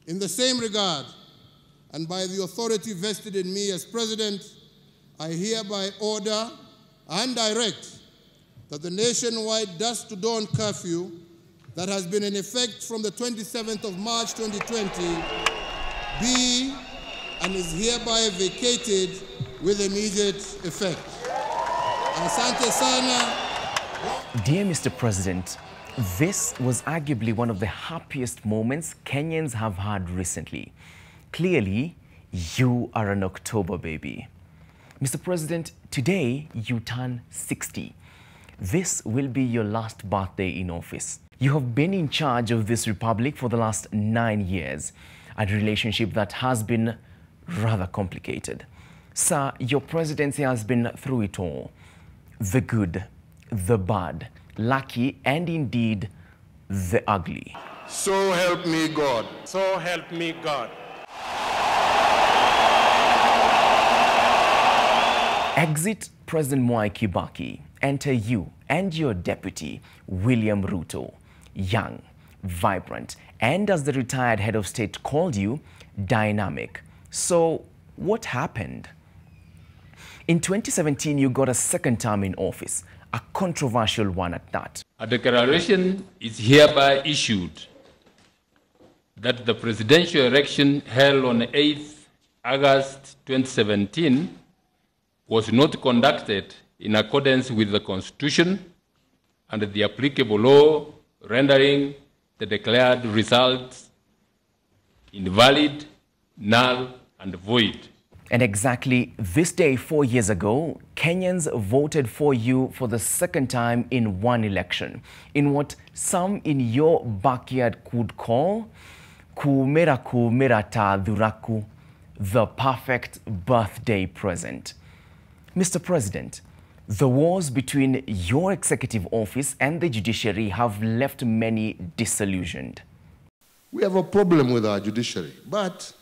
In the same regard, and by the authority vested in me as President, I hereby order and direct that the nationwide dusk to dawn curfew that has been in effect from the 27th of March 2020 be and is hereby vacated with immediate effect. Asante sana. Dear Mr. President, this was arguably one of the happiest moments Kenyans have had recently. Clearly, you are an October baby. Mr. President, today you turn 60. This will be your last birthday in office. You have been in charge of this republic for the last 9 years, a relationship that has been rather complicated. Sir, your presidency has been through it all. The good, the bad, lucky, and indeed, the ugly. So help me God. So help me God. Exit President Mwai Kibaki. Enter you and your deputy, William Ruto. Young, vibrant, and as the retired head of state called you, dynamic. So, what happened? In 2017, you got a second term in office, a controversial one at that. A declaration is hereby issued that the presidential election held on 8th August 2017 was not conducted in accordance with the Constitution and the applicable law, rendering the declared results invalid, null, and void. And exactly this day 4 years ago, Kenyans voted for you for the second time in one election, in what some in your backyard could call kumera ta dhuraku, the perfect birthday present. Mr. President, the wars between your executive office and the judiciary have left many disillusioned. We have a problem with our judiciary, but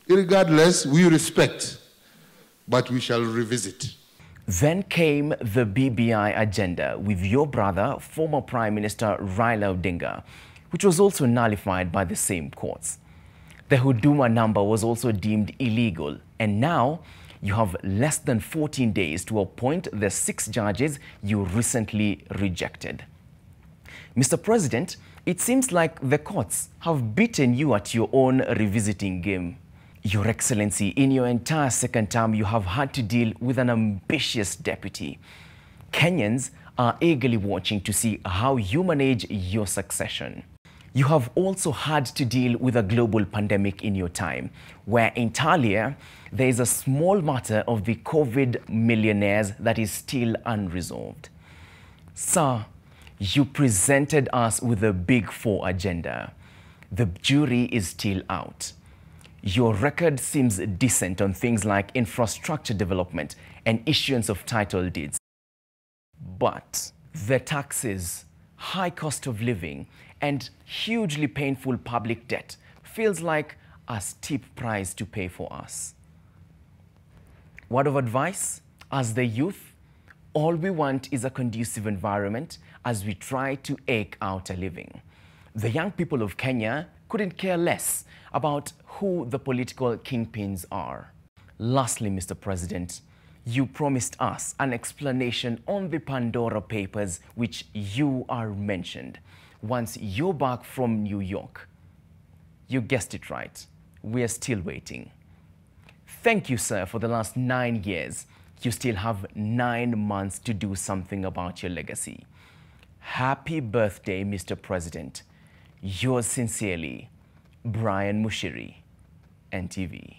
regardless, we respect, but we shall revisit. Then came the BBI agenda with your brother, former Prime Minister Raila Odinga, which was also nullified by the same courts. The Huduma number was also deemed illegal, and now you have less than 14 days to appoint the 6 judges you recently rejected. Mr. President, it seems like the courts have beaten you at your own revisiting game. Your Excellency, in your entire second term, you have had to deal with an ambitious deputy. Kenyans are eagerly watching to see how you manage your succession. You have also had to deal with a global pandemic in your time, where inter-alia, there is a small matter of the COVID millionaires that is still unresolved. Sir, you presented us with a Big Four agenda. The jury is still out. Your record seems decent on things like infrastructure development and issuance of title deeds. But the taxes, high cost of living, and hugely painful public debt feels like a steep price to pay for us. Word of advice? As the youth, all we want is a conducive environment as we try to eke out a living. The young people of Kenya couldn't care less about who the political kingpins are. Lastly, Mr. President, you promised us an explanation on the Pandora Papers, which you are mentioned once you're back from New York. You guessed it right. We're still waiting. Thank you, sir, for the last 9 years. You still have 9 months to do something about your legacy. Happy birthday, Mr. President. Yours sincerely, Brian Mushiri, NTV.